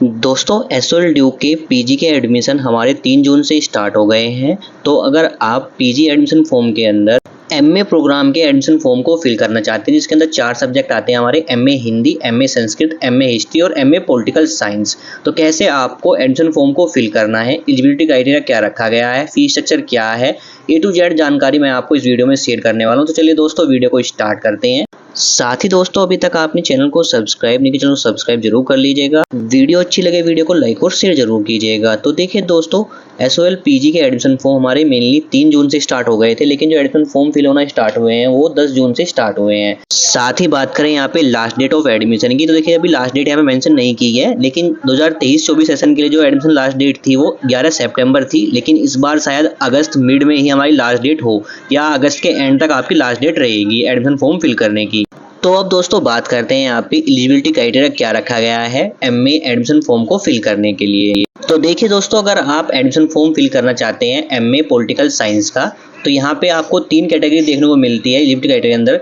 दोस्तों SOL Duke के PG के एडमिशन हमारे 3 जून से स्टार्ट हो गए हैं। तो अगर आप पीजी एडमिशन फॉर्म के अंदर एमए प्रोग्राम के एडमिशन फॉर्म को फिल करना चाहते हैं, जिसके अंदर 4 सब्जेक्ट आते हैं हमारे, MA Hindi, MA Sanskrit, MA history और एमए पॉलिटिकल साइंस। तो कैसे आपको एडमिशन फॉर्म को फिल करना है, एलिजिबिलिटी क्राइटेरिया क्या रखा गया है, फीस स्ट्रक्चर क्या है, ए टू जेड जानकारी मैं आपको इस वीडियो में शेयर करने वाला हूँ। तो चलिए दोस्तों वीडियो को स्टार्ट करते हैं। साथ ही दोस्तों अभी तक आपने चैनल को सब्सक्राइब नहीं किया, चैनल को सब्सक्राइब जरूर कर लीजिएगा। वीडियो अच्छी लगे वीडियो को लाइक और शेयर जरूर कीजिएगा। तो देखिए दोस्तों, एसओएल पीजी के एडमिशन फॉर्म हमारे मेनली 3 जून से स्टार्ट हो गए थे, लेकिन जो एडमिशन फॉर्म फिल होना स्टार्ट हुए हैं वो 10 जून से स्टार्ट हुए हैं। साथ ही बात करें यहाँ पे लास्ट डेट ऑफ एडमिशन की, तो देखिए अभी लास्ट डेट यहाँ पे मेंशन नहीं की है, लेकिन 2023-24 सेशन के लिए जो एडमिशन लास्ट डेट थी वो 11 सितंबर थी। लेकिन इस बार शायद अगस्त मिड में ही हमारी लास्ट डेट हो, या अगस्त के एंड तक आपकी लास्ट डेट रहेगी एडमिशन फॉर्म फिल करने की। तो अब दोस्तों बात करते हैं यहाँ पे एलिजिबिलिटी क्राइटेरिया क्या रखा गया है एमए एडमिशन फॉर्म को फिल करने के लिए। तो देखिए दोस्तों, अगर आप एडमिशन फॉर्म फिल करना चाहते हैं एमए पॉलिटिकल साइंस का, तो यहाँ पे आपको 3 कैटेगरी देखने को मिलती है एलिजिबिलिटी क्राइटेरिया अंदर।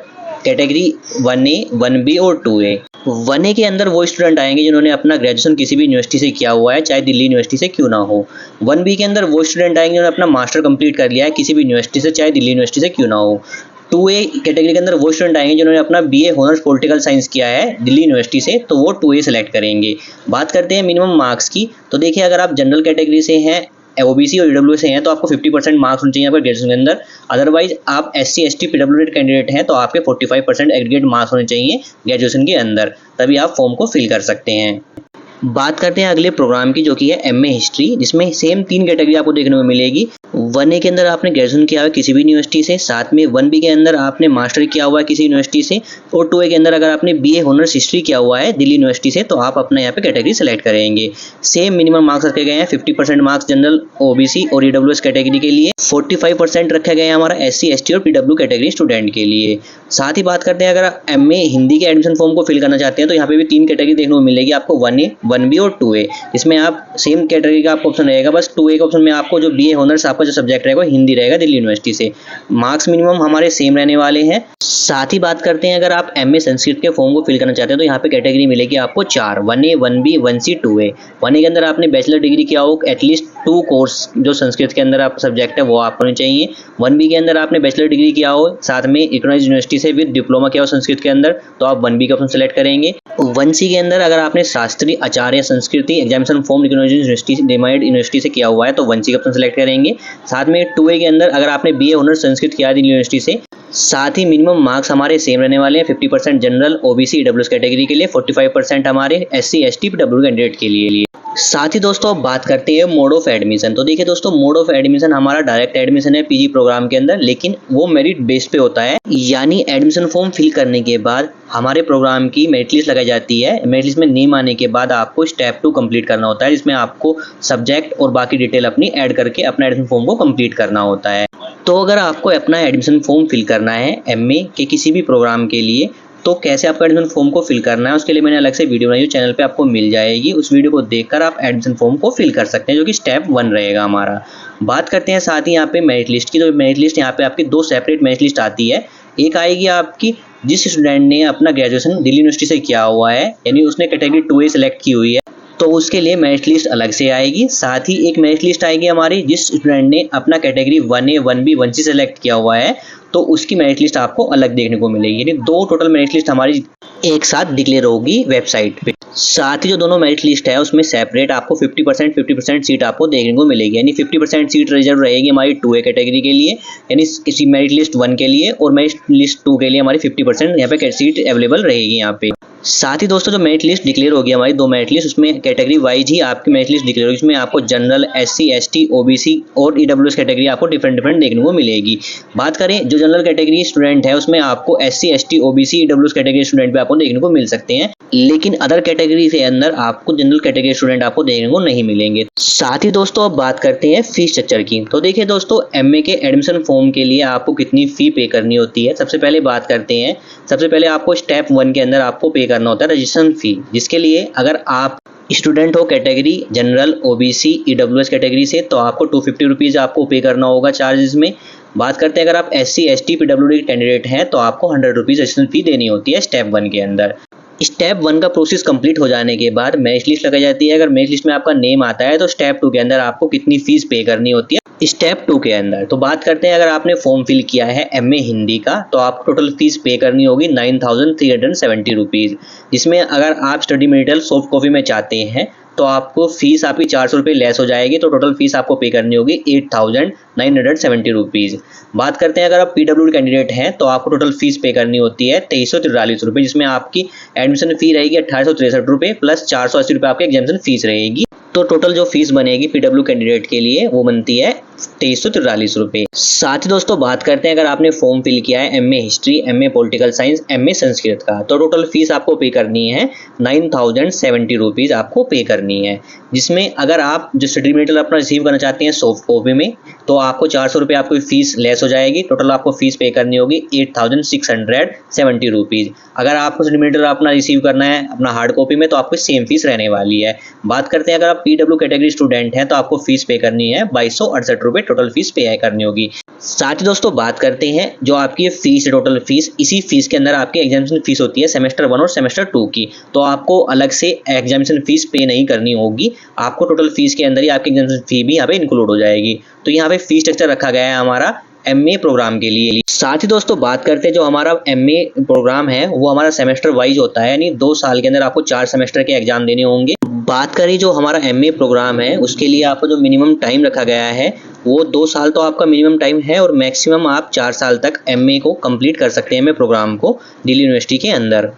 कैटेगरी 1A, 1B और 2A। 1A के अंदर वो स्टूडेंट आएंगे जिन्होंने अपना ग्रेजुएशन किसी भी यूनिवर्सिटी से किया हुआ है, चाहे दिल्ली यूनिवर्सिटी से क्यों ना हो। 1B के अंदर वो स्टूडेंट आएंगे जिन्होंने अपना मास्टर कंप्लीट कर लिया है किसी भी यूनिवर्सिटी से, चाहे दिल्ली यूनिवर्सिटी से क्यों ना हो। 2A कैटेगरी के अंदर वो स्टूडेंट आएंगे जिन्होंने अपना बीए ऑनर्स पॉलिटिकल साइंस किया है दिल्ली यूनिवर्सिटी से, तो वो 2A सेलेक्ट करेंगे। बात करते हैं मिनिमम मार्क्स की, तो देखिए अगर आप जनरल कैटेगरी से हैं, ओबीसी और ईडब्ल्यू से हैं, तो आपको 50% मार्क्स होने चाहिए यहाँ पर ग्रेजुएशन के अंदर। अदरवाइज आप एससी एसटी पीडब्ल्यूडी कैंडिडेट हैं तो आपके 45% एग्रीगेट मार्क्स होने चाहिए ग्रेजुएशन के अंदर, तभी आप फॉर्म को फिल कर सकते हैं। बात करते हैं अगले प्रोग्राम की, जो कि है एमए हिस्ट्री, जिसमें सेम 3 कैटेगरी आपको देखने को मिलेगी। 1A के अंदर आपने ग्रेजुएशन किया हुआ है किसी भी यूनिवर्सिटी से, साथ में 1B के अंदर आपने मास्टर किया हुआ है किसी यूनिवर्सिटी से, और 2A के अंदर अगर आपने बीए ऑनर्स हिस्ट्री किया हुआ है दिल्ली यूनिवर्सिटी से, तो आप अपना यहाँ पे कैटेगरी सेलेक्ट करेंगे। सेम मिनिमम मार्क्स रखे गए हैं, 50% मार्क्स जनरल, ओबीसी और ईडब्ल्यूएस कैटेगरी के लिए, 45% रखा गया है हमारा एससी एसटी और पीडब्ल्यू कैटेगरी स्टूडेंट के लिए। साथ ही बात करते हैं अगर एमए हिंदी के एडमिशन फॉर्म को फिल करना चाहते हैं, तो यहाँ पे भी 3 कैटेगरी देखने को मिलेगी आपको, 1A, 1B और 2A। इसमें आप सेम कैटेगरी का आपको ऑप्शन रहेगा, बस 2A के ऑप्शन में आपको जो बीए ऑनर्स आपका जो सब्जेक्ट रहेगा हिंदी रहेगा दिल्ली यूनिवर्सिटी से। मार्क्स मिनिमम हमारे सेम रहने वाले हैं। साथ ही बात करते हैं अगर आप एमए संस्कृत के फॉर्म को फिल करना चाहते हैं, तो यहाँ पे कैटेगरी मिलेगी आपको 4, 1A, 1B, 1C, 2A। 1A के अंदर आपने बैचलर डिग्री किया हो, एटलीस्ट 2 कोर्स जो संस्कृत के अंदर आप सब्जेक्ट है वो आपको होने चाहिए। 1B के अंदर आपने बैचलर डिग्री किया हो, साथ में रिकॉग्नाइज्ड यूनिवर्सिटी से विद डिप्लोमा किया हो संस्कृत के अंदर, तो आप 1B का ऑप्शन सेलेक्ट करेंगे। 1C के अंदर अगर आपने शास्त्री आचार्य संस्कृति examination form recognised university deemed university से किया हुआ है, तो 1C का ऑप्शन सेलेक्ट करेंगे। साथ में 2A के अंदर अगर आपने बीए ऑनर्स संस्कृत किया है दिल्ली यूनिवर्सिटी से, साथ ही मिनिमम मार्क्स हमारे सेम रहने वाले हैं, 50% जनरल, ओबीसी, ईडब्ल्यूएस कैटेगरी के लिए, 45% हमारे एससी एसटी पीडब्ल्यू कैंडिडेट के लिए। साथ ही दोस्तों अब बात करते हैं मोड ऑफ एडमिशन। तो देखिए दोस्तों, मोड ऑफ एडमिशन हमारा डायरेक्ट एडमिशन है पीजी प्रोग्राम के अंदर, लेकिन वो मेरिट बेस पे होता है। यानी एडमिशन फॉर्म फिल करने के बाद हमारे प्रोग्राम की मेरिट लिस्ट लगाई जाती है। मेरिट लिस्ट में नेम आने के बाद आपको स्टेप 2 कंप्लीट करना होता है, जिसमें आपको सब्जेक्ट और बाकी डिटेल अपनी ऐड करके अपना एडमिशन फॉर्म को कंप्लीट करना होता है। तो अगर आपको अपना एडमिशन फॉर्म फिल करना है एमए के किसी भी प्रोग्राम के लिए, तो कैसे आपको एडमिशन फॉर्म को फिल करना है उसके लिए मैंने अलग से वीडियो बनाई है, चैनल पे आपको मिल जाएगी। उस वीडियो को देखकर आप एडमिशन फॉर्म को फिल कर सकते हैं, जो कि स्टेप 1 रहेगा हमारा। बात करते हैं साथ ही यहाँ पे मेरिट लिस्ट की। तो मेरिट लिस्ट यहाँ पे आपकी 2 सेपरेट मेरिट लिस्ट आती है। एक आएगी आपकी जिस स्टूडेंट ने अपना ग्रेजुएशन दिल्ली यूनिवर्सिटी से किया हुआ है, यानी उसने कैटेगरी 2A सेलेक्ट की हुई है, तो उसके लिए मेरिट लिस्ट अलग से आएगी। साथ ही एक मेरिट लिस्ट आएगी हमारी जिस स्टूडेंट ने अपना category 1A, 1B, 1C select किया हुआ है, तो उसकी मेरिट लिस्ट आपको अलग देखने को मिलेगी। यानी 2 टोटल मेरिट लिस्ट हमारी एक साथ डिक्लेयर होगी वेबसाइट पे। साथ ही जो दोनों मेरिट लिस्ट है उसमें सेपरेट आपको 50% सीट आपको देखने को मिलेगी। यानी 50% सीट रिजर्व रहेगी हमारी 2A कैटेगरी के लिए, यानी किसी मेरिट लिस्ट 1 के लिए, और मेरिट लिस्ट 2 के लिए हमारी 50% यहाँ पे सीट अवेलेबल रहेगी यहाँ पे। साथ ही दोस्तों जो मेरिट लिस्ट डिक्लेयर होगी हमारी 2 मेरिट लिस्ट, उसमें कैटेगरी वाइज ही आपकी मेरिट लिस्ट डिक्लेयर होगी। इसमें आपको जनरल, एससी, एसटी, ओबीसी और ईडब्ल्यूएस कैटेगरी आपको डिफरेंट देखने को मिलेगी। बात करें जो जनरल कैटेगरी स्टूडेंट है, उसमें आपको SC, ST, OBC, EWS category student भी आपको देखने को मिल सकते हैं, लेकिन अदर कैटेगरी के अंदर आपको जनरल कैटेगरी स्टूडेंट आपको देखने को नहीं मिलेंगे। साथ ही दोस्तों अब बात करते हैं फीस स्ट्रक्चर की। तो देखिए दोस्तों, एमए के एडमिशन फॉर्म के लिए आपको कितनी फी पे करनी होती है, सबसे पहले बात करते हैं। सबसे पहले आपको स्टेप 1 के अंदर आपको पे करना होता है रजिस्ट्रेशन फी, जिसके लिए अगर आप स्टूडेंट हो category general, OBC, EWS category से, तो आपको 250 रुपीज़ आपको पे करना होगा चार्जेस में। बात करते हैं अगर आप एससी, एसटी, पीडब्ल्यूडी कैंडिडेट हैं, तो आपको 100 रुपीज़ रजिस्ट्रेशन फी देनी होती है स्टेप 1 के अंदर। स्टेप 1 का प्रोसेस कंप्लीट हो जाने के बाद मेरिट लिस्ट लगाई जाती है। अगर मेरिट लिस्ट में आपका नेम आता है तो स्टेप 2 के अंदर आपको कितनी फीस पे करनी होती है स्टेप 2 के अंदर। तो बात करते हैं, अगर आपने फॉर्म फिल किया है एमए हिंदी का तो आपको टोटल फीस पे करनी होगी 9370 रुपीज़, जिसमें अगर आप स्टडी मटेरियल सॉफ्ट कॉपी में चाहते हैं तो आपको फीस आपकी 400 रुपये लेस हो जाएगी, तो टोटल फीस आपको पे करनी होगी 8970 रुपीज़। बात करते हैं, अगर आप पीडब्ल्यूडी कैंडिडेट हैं तो आपको टोटल फीस पे करनी होती है 2343 रुपये, जिसमें आपकी एडमिशन फी रहेगी 1863 रुपये प्लस 480 रुपये आपकी एग्जामिनेशन फीस रहेगी। तो टोटल जो फीस बनेगी पीडब्ल्यू कैंडिडेट के लिए वो बनती है 2343 रुपये। साथ ही दोस्तों बात करते हैं, अगर आपने फॉर्म फिल किया है MA history, MA political science, MA Sanskrit का, तो टोटल फीस आपको पे करनी है 9070 रुपीज़ आपको पे करनी है, जिसमें अगर आप जो स्टडी मटेरियल अपना रिसीव करना चाहते हैं सॉफ्ट कॉपी में तो आपको 400 रुपये आपकी फीस लेस हो जाएगी। टोटल आपको फीस पे करनी होगी 8670 रुपीज़। अगर आपको स्टडी मटेरियल अपना रिसीव करना है अपना हार्ड कॉपी में तो आपको सेम फीस रहने वाली है। बात करते हैं, अगर आप पीडब्ल्यू कैटेगरी स्टूडेंट हैं तो आपको फीस पे करनी है 2268 रुपये टोटल फीस पे करनी होगी। साथ ही दोस्तों बात करते हैं, जो आपकी फीस टोटल फीस, इसी फीस के अंदर आपकी एग्जामिनेशन फीस होती है सेमेस्टर 1 और सेमेस्टर 2 की, तो आपको अलग से एग्जामिनेशन फीस पे नहीं करनी होगी, आपको टोटल फीस के अंदर ही आपकी एग्जामिनेशन फी भी यहाँ पे इंक्लूड हो जाएगी। तो यहाँ पे फीस स्ट्रक्चर रखा गया है हमारा एमए प्रोग्राम के लिए। साथ ही दोस्तों बात करते हैं, जो हमारा एमए प्रोग्राम है वो हमारा सेमेस्टर वाइज होता है, यानी 2 साल के अंदर आपको 4 सेमेस्टर के एग्जाम देने होंगे। बात करें जो हमारा एमए प्रोग्राम है उसके लिए आपको जो मिनिमम टाइम रखा गया है वो 2 साल तो आपका मिनिमम टाइम है, और मैक्सिमम आप 4 साल तक एमए को कंप्लीट कर सकते हैं एमए प्रोग्राम को दिल्ली यूनिवर्सिटी के अंदर।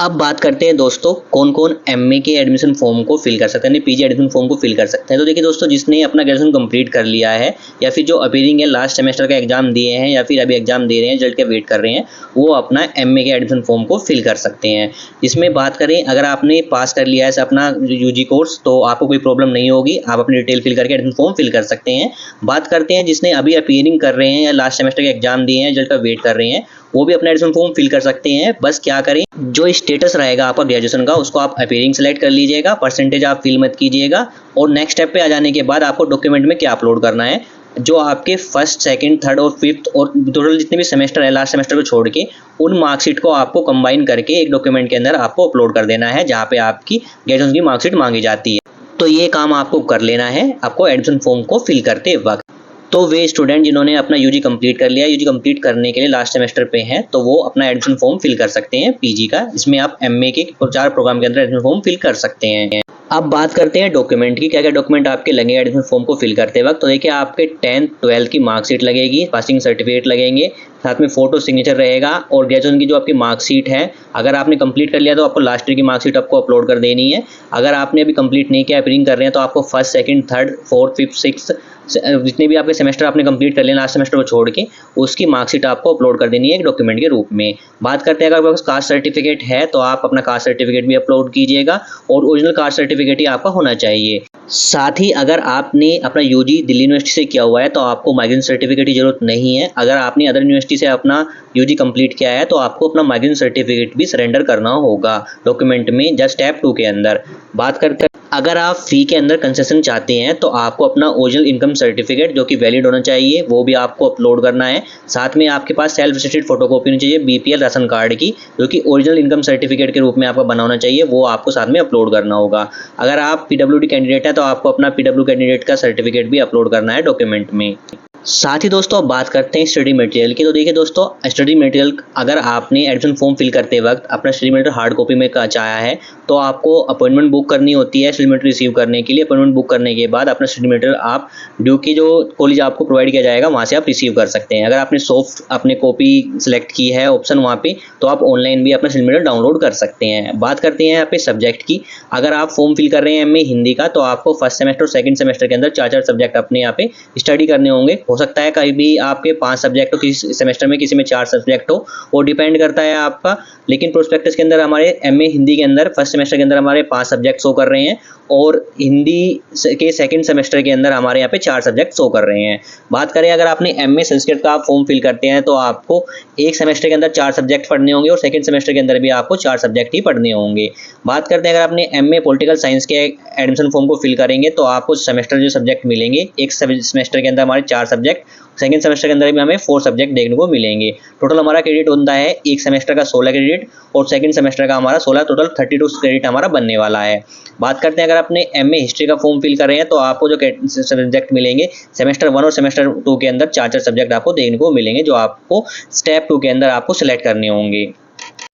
अब बात करते हैं दोस्तों कौन कौन एमए के एडमिशन फॉर्म को फिल कर सकते हैं, पीजी एडमिशन फॉर्म को फिल कर सकते हैं। तो देखिए दोस्तों, जिसने अपना ग्रेजुएशन कंप्लीट कर लिया है या फिर जो अपीयरिंग है लास्ट सेमेस्टर का एग्जाम दिए हैं या फिर अभी एग्जाम दे रहे हैं रिजल्ट के वेट कर रहे हैं, वो अपना एमए के एडमिशन फॉर्म को फिल कर सकते हैं। इसमें बात करें, अगर आपने पास कर लिया है अपना यूजी कोर्स तो आपको कोई प्रॉब्लम नहीं होगी, आप अपनी डिटेल फिल करके एडमिशन फॉर्म फिल कर सकते हैं। बात करते हैं जिसने अभी अपीयरिंग कर रहे हैं या लास्ट सेमेस्टर के एग्जाम दिए हैं रिजल्ट का वेट कर रहे हैं, वो भी अपना एडमिशन फॉर्म फिल कर सकते हैं। बस क्या करें, जो स्टेटस रहेगा आपका ग्रेजुएशन का उसको आप अपीयरिंग सेलेक्ट कर लीजिएगा, परसेंटेज आप फिल मत कीजिएगा, और नेक्स्ट स्टेप पे आ जाने के बाद आपको डॉक्यूमेंट में क्या अपलोड करना है, जो आपके फर्स्ट, सेकंड, थर्ड और फिफ्थ और टोटल जितने भी सेमेस्टर है लास्ट सेमेस्टर को छोड़ के उन मार्कशीट को आपको कंबाइन करके एक डॉक्यूमेंट के अंदर आपको अपलोड कर देना है, जहाँ पे आपकी ग्रेजुएशन की मार्कशीट मांगी जाती है। तो ये काम आपको कर लेना है आपको एडमिशन फॉर्म को फिल करते वक्त। तो वे स्टूडेंट जिन्होंने अपना यूजी कंप्लीट कर लिया, यूजी कंप्लीट करने के लिए लास्ट सेमेस्टर पे हैं, तो वो अपना एडमिशन फॉर्म फिल कर सकते हैं पीजी का, इसमें आप एमए के 4 प्रोग्राम के अंदर एडमिशन फॉर्म फिल कर सकते हैं। अब बात करते हैं डॉक्यूमेंट की, क्या क्या डॉक्यूमेंट आपके लगेंगे एडमिशन फॉर्म को फिल करते वक्त। तो देखिए, आपके 10th 12th की मार्कशीट लगेगी, पासिंग सर्टिफिकेट लगेंगे, साथ में फोटो सिग्नेचर रहेगा, और ग्रेजुएशन की जो आपकी मार्कशीट है, अगर आपने कंप्लीट कर लिया तो आपको लास्ट ईयर की मार्कशीट आपको अपलोड कर देनी है। अगर आपने अभी कंप्लीट नहीं किया, अपीयरिंग कर रहे हैं, तो आपको first, second, third, fourth, fifth, sixth जितने भी आपके सेमेस्टर आपने कंप्लीट कर लिए लास्ट सेमेस्टर को छोड़ के, उसकी मार्कशीट आपको अपलोड कर देनी है एक डॉक्यूमेंट के रूप में। बात करते हैं, अगर आपके पास कास्ट सर्टिफिकेट है तो आप अपना कास्ट सर्टिफिकेट भी अपलोड कीजिएगा, और ओरिजिनल कास्ट सर्टिफिकेट ही आपका होना चाहिए। साथ ही अगर आपने अपना यूजी दिल्ली यूनिवर्सिटी से किया हुआ है तो आपको माइग्रेशन सर्टिफिकेट की जरूरत नहीं है। अगर आपने अदर यूनिवर्सिटी से अपना यूजी कंप्लीट किया है तो आपको अपना माइग्रेशन सर्टिफिकेट भी सरेंडर करना होगा डॉक्यूमेंट में जस्ट स्टेप 2 के अंदर। बात करते हैं, अगर आप फी के अंदर कंसेशन चाहते हैं तो आपको अपना ओरिजिनल इनकम सर्टिफिकेट जो कि वैलिड होना चाहिए वो भी आपको अपलोड करना है। साथ में आपके पास सेल्फ अटेस्टेड फोटोकॉपी होनी चाहिए बीपीएल राशन कार्ड की, जो कि ओरिजिनल इनकम सर्टिफिकेट के रूप में आपका बना होना चाहिए, वो आपको साथ में अपलोड करना होगा। अगर आप पीडब्ल्यूडी कैंडिडेट है तो आपको अपना पीडब्ल्यू कैंडिडेट का सर्टिफिकेट भी अपलोड करना है डॉक्यूमेंट में। साथ ही दोस्तों अब बात करते हैं स्टडी मटेरियल की। तो देखिए दोस्तों, स्टडी मटेरियल अगर आपने एडमिशन फॉर्म फिल करते वक्त अपना स्टडी मटेरियल हार्ड कॉपी में चाहा है तो आपको अपॉइंटमेंट बुक करनी होती है स्टडी मटेरियल रिसीव करने के लिए। अपॉइंटमेंट बुक करने के बाद अपना स्टडी मटेरियल आप ड्यू की जो कॉलेज आपको प्रोवाइड किया जाएगा वहाँ से आप रिसीव कर सकते हैं। अगर आपने सॉफ्ट अपने कॉपी सेलेक्ट की है ऑप्शन वहाँ पे, तो आप ऑनलाइन भी अपना स्टडी मटेरियल डाउनलोड कर सकते हैं। बात करते हैं यहाँ पे सब्जेक्ट की। अगर आप फॉर्म फिल कर रहे हैं एमए हिंदी का तो आपको फर्स्ट सेमेस्टर और सेकंड सेमेस्टर के अंदर 4-4 सब्जेक्ट अपने यहाँ पे स्टडी करने होंगे। हो सकता है कहीं भी आपके 5 सब्जेक्ट हो, किसी सेमेस्टर में किसी में 4 सब्जेक्ट हो, वो डिपेंड करता है आपका। लेकिन प्रोस्पेक्टस के अंदर हमारे एमए हिंदी के अंदर फर्स्ट सेमेस्टर के अंदर हमारे 5 सब्जेक्ट शो कर रहे हैं, और हिंदी के सेकंड सेमेस्टर के अंदर हमारे यहाँ पे 4 सब्जेक्ट शो कर रहे हैं। बात करें अगर आपने एमए संस्कृत का फॉर्म फिल करते हैं तो आपको एक सेमेस्टर के अंदर 4 सब्जेक्ट पढ़ने होंगे और सेकंड सेमेस्टर के अंदर भी आपको 4 सब्जेक्ट ही पढ़ने होंगे। बात करते हैं अगर आपने एमए पॉलिटिकल साइंस के एडमिशन फॉर्म को फिल करेंगे तो आपको सेमेस्टर जो सब्जेक्ट मिलेंगे, एक सेमेस्टर के अंदर हमारे 4 सब्जेक्ट, सेकंड सेमेस्टर के अंदर भी हमें 4 सब्जेक्ट देखने को मिलेंगे। टोटल हमारा क्रेडिट होता है एक सेमेस्टर का 16 क्रेडिट और सेकंड सेमेस्टर का हमारा 16, टोटल 32 क्रेडिट हमारा बनने वाला है। बात करते हैं अगर आपने एमए हिस्ट्री का फॉर्म फिल कर रहे हैं तो आपको जो सब्जेक्ट मिलेंगे सेमेस्टर 1 और सेमेस्टर 2 के अंदर 4-4 सब्जेक्ट आपको देखने को मिलेंगे जो आपको स्टेप 2 के अंदर आपको सिलेक्ट करने होंगे।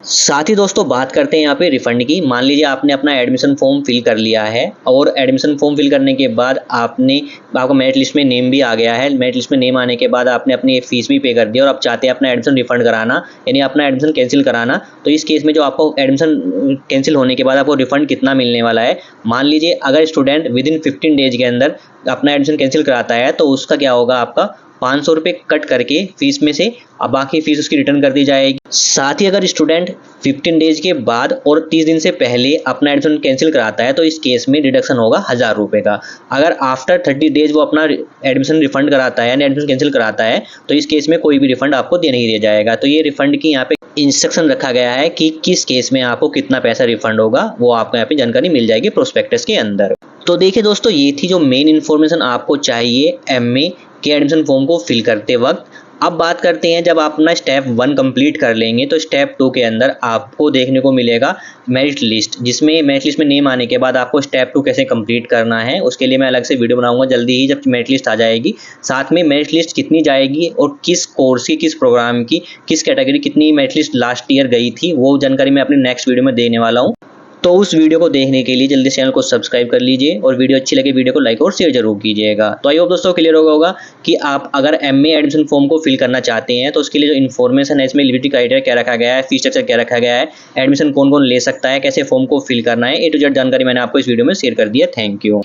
साथ ही दोस्तों बात करते हैं यहाँ पे रिफंड की। मान लीजिए आपने अपना एडमिशन फॉर्म फिल कर लिया है और एडमिशन फॉर्म फिल करने के बाद आपका मेरिट लिस्ट में नेम भी आ गया है। मेरिट लिस्ट में नेम आने के बाद आपने अपनी फीस भी पे कर दी और आप चाहते हैं अपना एडमिशन रिफंड कराना, यानी अपना एडमिशन कैंसिल कराना। तो इस केस में जो आपको एडमिशन कैंसिल होने के बाद आपको रिफंड कितना मिलने वाला है, मान लीजिए अगर स्टूडेंट विदिन 15 डेज के अंदर अपना एडमिशन कैंसिल कराता है तो उसका क्या होगा, आपका 500 रुपये कट करके फीस में से अब बाकी फीस उसकी रिटर्न कर दी जाएगी। साथ ही अगर स्टूडेंट 15 डेज के बाद और 30 दिन से पहले अपना एडमिशन कैंसिल कराता है तो इस केस में डिडक्शन होगा 1000 रुपये का। अगर आफ्टर 30 डेज वो अपना एडमिशन रिफंड कराता है यानी एडमिशन कैंसिल कराता है तो इस केस में कोई भी रिफंड आपको नहीं दिया जाएगा। तो ये रिफंड की यहाँ पे इंस्ट्रक्शन रखा गया है कि किस केस में आपको कितना पैसा रिफंड होगा, वो आपको यहाँ पे जानकारी मिल जाएगी प्रोस्पेक्टस के अंदर। तो देखिए दोस्तों, ये थी जो मेन इन्फॉर्मेशन आपको चाहिए एमए के एडमिशन फॉर्म को फिल करते वक्त। अब बात करते हैं जब आप अपना स्टेप 1 कंप्लीट कर लेंगे तो स्टेप 2 के अंदर आपको देखने को मिलेगा मेरिट लिस्ट, जिसमें मेरिट लिस्ट में नेम आने के बाद आपको स्टेप 2 कैसे कंप्लीट करना है उसके लिए मैं अलग से वीडियो बनाऊंगा जल्दी ही जब मेरिट लिस्ट आ जाएगी। साथ में मेरिट लिस्ट कितनी जाएगी और किस कोर्स की, किस प्रोग्राम की, किस कैटेगरी कितनी मेरिट लिस्ट लास्ट ईयर गई थी, वो जानकारी मैं अपने नेक्स्ट वीडियो में देने वाला हूँ। तो उस वीडियो को देखने के लिए जल्दी चैनल को सब्सक्राइब कर लीजिए और वीडियो अच्छी लगे वीडियो को लाइक और शेयर जरूर कीजिएगा। तो आई होप दोस्तों क्लियर होगा कि आप अगर एमए एडमिशन फॉर्म को फिल करना चाहते हैं तो उसके लिए जो इन्फॉर्मेशन है, इसमें एलिजिबिलिटी क्राइटेरिया क्या रखा गया है, फीस स्ट्रक्चर क्या रखा गया है, एडमिशन कौन कौन ले सकता है, कैसे फॉर्म को फिल करना है, A to Z जानकारी मैंने आपको इस वीडियो में शेयर कर दिया। Thank you.